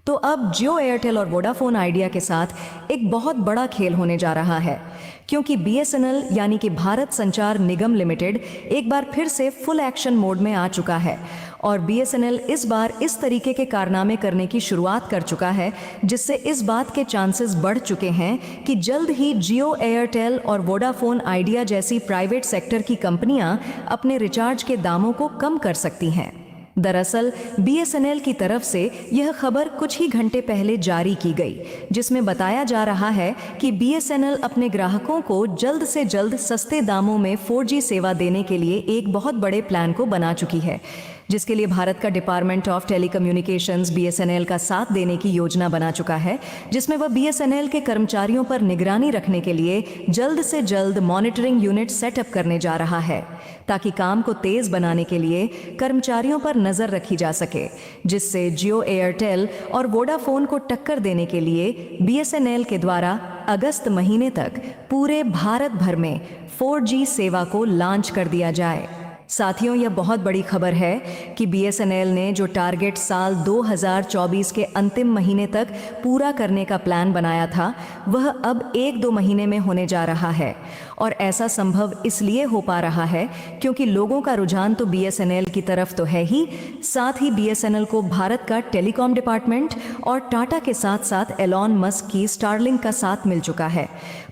तो अब जियो एयरटेल और वोडाफोन आइडिया के साथ एक बहुत बड़ा खेल होने जा रहा है, क्योंकि बीएसएनएल यानी कि भारत संचार निगम लिमिटेड एक बार फिर से फुल एक्शन मोड में आ चुका है और बीएसएनएल इस बार इस तरीके के कारनामे करने की शुरुआत कर चुका है, जिससे इस बात के चांसेस बढ़ चुके हैं कि जल्द ही जियो एयरटेल और वोडाफोन आइडिया जैसी प्राइवेट सेक्टर की कंपनियां अपने रिचार्ज के दामों को कम कर सकती हैं। दरअसल बीएसएनएल की तरफ से यह खबर कुछ ही घंटे पहले जारी की गई, जिसमें बताया जा रहा है कि बीएसएनएल अपने ग्राहकों को जल्द से जल्द सस्ते दामों में 4G सेवा देने के लिए एक बहुत बड़े प्लान को बना चुकी है, जिसके लिए भारत का डिपार्टमेंट ऑफ टेलीकम्युनिकेशंस बीएसएनएल का साथ देने की योजना बना चुका है, जिसमें वह बीएसएनएल के कर्मचारियों पर निगरानी रखने के लिए जल्द से जल्द मॉनिटरिंग यूनिट सेटअप करने जा रहा है, ताकि काम को तेज बनाने के लिए कर्मचारियों पर नजर रखी जा सके, जिससे जियो एयरटेल और वोडाफोन को टक्कर देने के लिए बीएसएनएल के द्वारा अगस्त महीने तक पूरे भारत भर में 4G सेवा को लॉन्च कर दिया जाए। साथियों, यह बहुत बड़ी खबर है कि बीएसएनएल ने जो टारगेट साल 2024 के अंतिम महीने तक पूरा करने का प्लान बनाया था, वह अब 1-2 महीने में होने जा रहा है। और ऐसा संभव इसलिए हो पा रहा है क्योंकि लोगों का रुझान तो बीएसएनएल की तरफ तो है ही, साथ ही बीएसएनएल को भारत का टेलीकॉम डिपार्टमेंट और टाटा के साथ साथ एलॉन मस्क की स्टारलिंक का साथ मिल चुका है।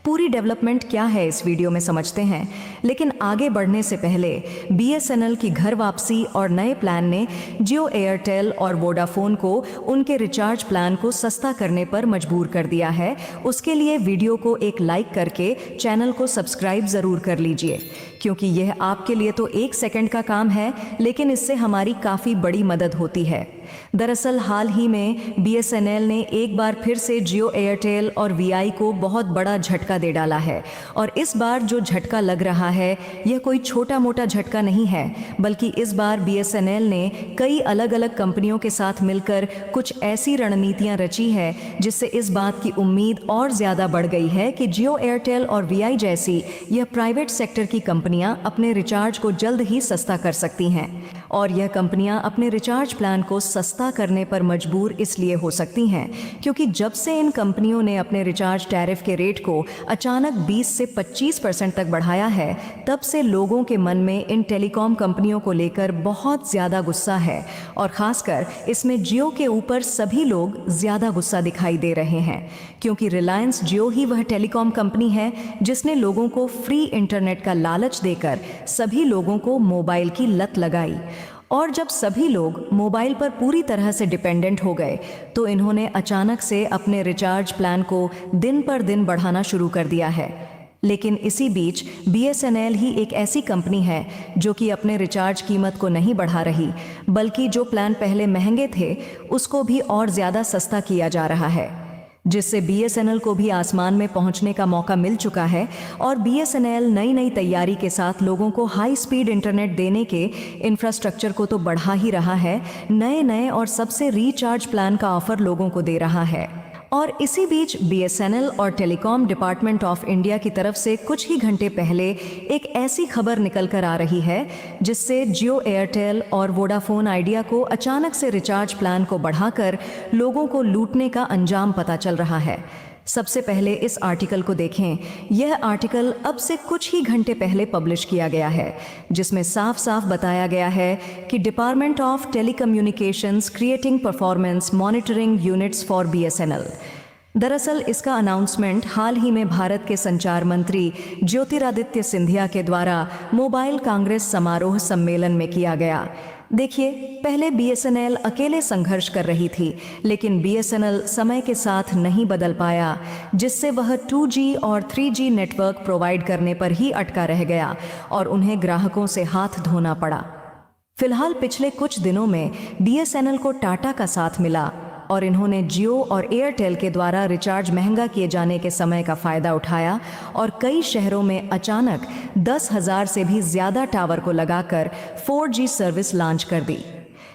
पूरी डेवलपमेंट क्या है इस वीडियो में समझते हैं, लेकिन आगे बढ़ने से पहले बीएसएनएल की घर वापसी और नए प्लान ने जियो एयरटेल और वोडाफोन को उनके रिचार्ज प्लान को सस्ता करने पर मजबूर कर दिया है। उसके लिए वीडियो को एक लाइक करके चैनल को सब्सक्राइब जरूर कर लीजिए, क्योंकि यह आपके लिए तो 1 सेकंड का काम है, लेकिन इससे हमारी काफ़ी बड़ी मदद होती है। दरअसल हाल ही में बीएसएनएल ने एक बार फिर से जियो एयरटेल और वीआई को बहुत बड़ा झटका दे डाला है, और इस बार जो झटका लग रहा है यह कोई छोटा मोटा झटका नहीं है, बल्कि इस बार बीएसएनएल ने कई अलग अलग कंपनियों के साथ मिलकर कुछ ऐसी रणनीतियां रची है जिससे इस बात की उम्मीद और ज़्यादा बढ़ गई है कि जियो एयरटेल और वीआई जैसी यह प्राइवेट सेक्टर की कंपनियां अपने रिचार्ज को जल्द ही सस्ता कर सकती हैं। और यह कंपनियां अपने रिचार्ज प्लान को सस्ता करने पर मजबूर इसलिए हो सकती हैं क्योंकि जब से इन कंपनियों ने अपने रिचार्ज टैरिफ के रेट को अचानक 20 से 25% तक बढ़ाया है, तब से लोगों के मन में इन टेलीकॉम कंपनियों को लेकर बहुत ज़्यादा गुस्सा है, और ख़ासकर इसमें जियो के ऊपर सभी लोग ज़्यादा गुस्सा दिखाई दे रहे हैं, क्योंकि रिलायंस जियो ही वह टेलीकॉम कंपनी है जिसने लोगों को फ्री इंटरनेट का लालच देकर सभी लोगों को मोबाइल की लत लगाई। और जब सभी लोग मोबाइल पर पूरी तरह से डिपेंडेंट हो गए, तो इन्होंने अचानक से अपने रिचार्ज प्लान को दिन पर दिन बढ़ाना शुरू कर दिया है। लेकिन इसी बीच बीएसएनएल ही एक ऐसी कंपनी है जो कि अपने रिचार्ज कीमत को नहीं बढ़ा रही, बल्कि जो प्लान पहले महंगे थे उसको भी और ज़्यादा सस्ता किया जा रहा है, जिससे बीएसएनएल को भी आसमान में पहुंचने का मौका मिल चुका है। और बीएसएनएल नई नई तैयारी के साथ लोगों को हाई स्पीड इंटरनेट देने के इंफ्रास्ट्रक्चर को तो बढ़ा ही रहा है, नए नए और सबसे रिचार्ज प्लान का ऑफर लोगों को दे रहा है। और इसी बीच बीएसएनएल और टेलीकॉम डिपार्टमेंट ऑफ इंडिया की तरफ से कुछ ही घंटे पहले एक ऐसी खबर निकल कर आ रही है जिससे जियो एयरटेल और वोडाफोन आइडिया को अचानक से रिचार्ज प्लान को बढ़ाकर लोगों को लूटने का अंजाम पता चल रहा है। सबसे पहले इस आर्टिकल को देखें। यह आर्टिकल अब से कुछ ही घंटे पहले पब्लिश किया गया है, जिसमें साफ साफ बताया गया है कि department of telecommunications creating performance monitoring units for BSNL. दरअसल इसका अनाउंसमेंट हाल ही में भारत के संचार मंत्री ज्योतिरादित्य सिंधिया के द्वारा मोबाइल कांग्रेस समारोह सम्मेलन में किया गया। देखिए, पहले बीएसएनएल अकेले संघर्ष कर रही थी, लेकिन बीएसएनएल समय के साथ नहीं बदल पाया, जिससे वह 2G और 3G नेटवर्क प्रोवाइड करने पर ही अटका रह गया और उन्हें ग्राहकों से हाथ धोना पड़ा। फिलहाल पिछले कुछ दिनों में बीएसएनएल को टाटा का साथ मिला और इन्होंने जियो और एयरटेल के द्वारा रिचार्ज महंगा किए जाने के समय का फ़ायदा उठाया और कई शहरों में अचानक 10,000 से भी ज़्यादा टावर को लगाकर 4G सर्विस लॉन्च कर दी।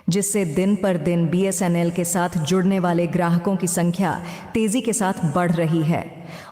जिससे दिन पर दिन बीएसएनएल के साथ जुड़ने वाले ग्राहकों की संख्या तेजी के साथ बढ़ रही है।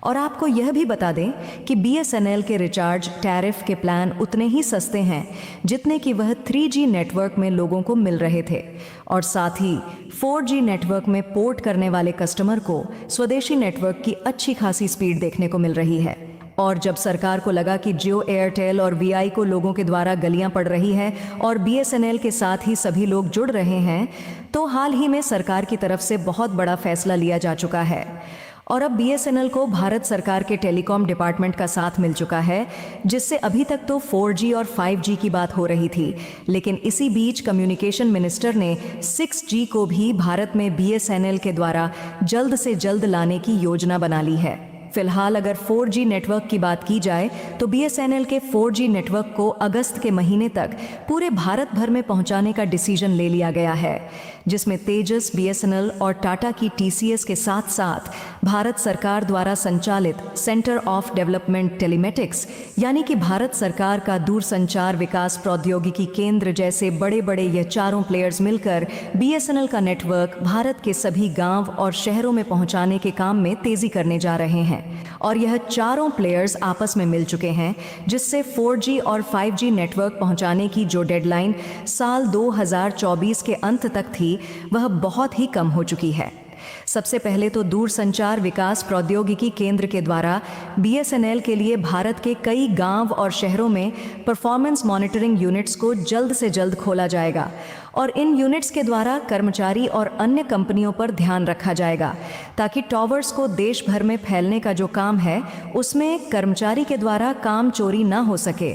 और आपको यह भी बता दें कि बीएसएनएल के रिचार्ज टैरिफ के प्लान उतने ही सस्ते हैं जितने कि वह 3G नेटवर्क में लोगों को मिल रहे थे, और साथ ही 4G नेटवर्क में पोर्ट करने वाले कस्टमर को स्वदेशी नेटवर्क की अच्छी खासी स्पीड देखने को मिल रही है। और जब सरकार को लगा कि जियो, एयरटेल और वीआई को लोगों के द्वारा गलियां पड़ रही है और बीएसएनएल के साथ ही सभी लोग जुड़ रहे हैं, तो हाल ही में सरकार की तरफ से बहुत बड़ा फैसला लिया जा चुका है और अब बीएसएनएल को भारत सरकार के टेलीकॉम डिपार्टमेंट का साथ मिल चुका है, जिससे अभी तक तो 4G और 5G की बात हो रही थी, लेकिन इसी बीच कम्युनिकेशन मिनिस्टर ने 6G को भी भारत में बीएसएनएल के द्वारा जल्द से जल्द लाने की योजना बना ली है। फिलहाल अगर 4G नेटवर्क की बात की जाए तो बीएसएनएल के 4G नेटवर्क को अगस्त के महीने तक पूरे भारत भर में पहुंचाने का डिसीजन ले लिया गया है, जिसमें तेजस, बीएसएनएल और टाटा की टीसीएस के साथ साथ भारत सरकार द्वारा संचालित सेंटर ऑफ डेवलपमेंट टेलीमेटिक्स यानी कि भारत सरकार का दूरसंचार विकास प्रौद्योगिकी केंद्र जैसे बड़े बड़े ये चारों प्लेयर्स मिलकर बीएसएनएल का नेटवर्क भारत के सभी गांव और शहरों में पहुंचाने के काम में तेजी करने जा रहे हैं। और यह चारों प्लेयर्स आपस में मिल चुके हैं, जिससे 4G और 5G नेटवर्क पहुंचाने की जो डेडलाइन साल 2024 के अंत तक थी, वह बहुत ही कम हो चुकी है। सबसे पहले तो दूरसंचार विकास प्रौद्योगिकी केंद्र के द्वारा बीएसएनएल के लिए भारत के कई गांव और शहरों में परफॉर्मेंस मॉनिटरिंग यूनिट्स को जल्द से जल्द खोला जाएगा और इन यूनिट्स के द्वारा कर्मचारी और अन्य कंपनियों पर ध्यान रखा जाएगा ताकि टॉवर्स को देश भर में फैलने का जो काम है उसमें कर्मचारी के द्वारा काम चोरी ना हो सके,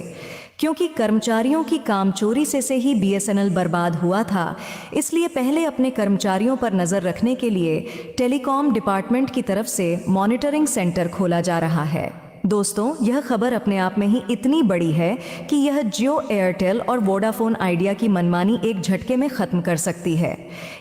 क्योंकि कर्मचारियों की कामचोरी से ही बीएसएनएल बर्बाद हुआ था। इसलिए पहले अपने कर्मचारियों पर नजर रखने के लिए टेलीकॉम डिपार्टमेंट की तरफ से मॉनिटरिंग सेंटर खोला जा रहा है। दोस्तों, यह खबर अपने आप में ही इतनी बड़ी है कि यह जियो, एयरटेल और वोडाफोन आइडिया की मनमानी एक झटके में खत्म कर सकती है।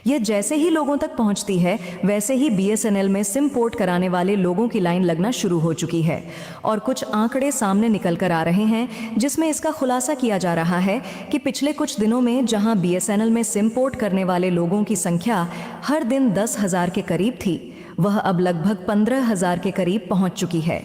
यह जैसे ही लोगों तक पहुंचती है वैसे ही बीएसएनएल में सिम पोर्ट कराने वाले लोगों की लाइन लगना शुरू हो चुकी है और कुछ आंकड़े सामने निकल कर आ रहे हैं जिसमें इसका खुलासा किया जा रहा है कि पिछले कुछ दिनों में जहां बीएसएनएल में सिम पोर्ट करने वाले लोगों की संख्या हर दिन 10,000 के करीब थी, वह अब लगभग 15,000 के करीब पहुंच चुकी है।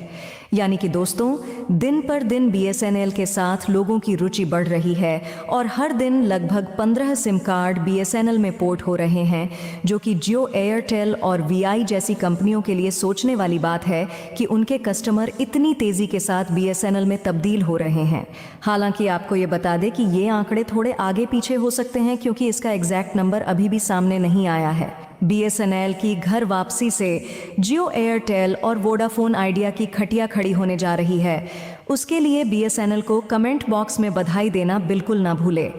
यानी कि दोस्तों, दिन पर दिन बीएसएनएल के साथ लोगों की रुचि बढ़ रही है और हर दिन लगभग 15 सिम कार्ड बीएसएनएल में पोर्ट हो रहे हैं, जो कि जियो, एयरटेल और वीआई जैसी कंपनियों के लिए सोचने वाली बात है कि उनके कस्टमर इतनी तेजी के साथ बीएसएनएल में तब्दील हो रहे हैं। हालांकि आपको ये बता दें कि ये आंकड़े थोड़े आगे पीछे हो सकते हैं क्योंकि इसका एग्जैक्ट नंबर अभी भी सामने नहीं आया है। बीएसएनएल की घर वापसी से जियो, एयरटेल और वोडाफोन आइडिया की खटिया खड़ी होने जा रही है। उसके लिए बीएसएनएल को कमेंट बॉक्स में बधाई देना बिल्कुल ना भूलें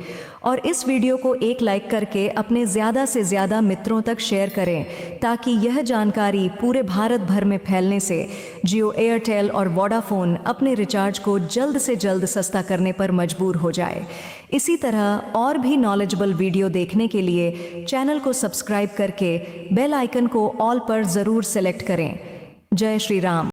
और इस वीडियो को एक लाइक करके अपने ज़्यादा से ज़्यादा मित्रों तक शेयर करें ताकि यह जानकारी पूरे भारत भर में फैलने से जियो, एयरटेल और वोडाफोन अपने रिचार्ज को जल्द से जल्द सस्ता करने पर मजबूर हो जाए। इसी तरह और भी नॉलेजेबल वीडियो देखने के लिए चैनल को सब्सक्राइब करके बेल आइकन को ऑल पर ज़रूर सेलेक्ट करें। जय श्री राम।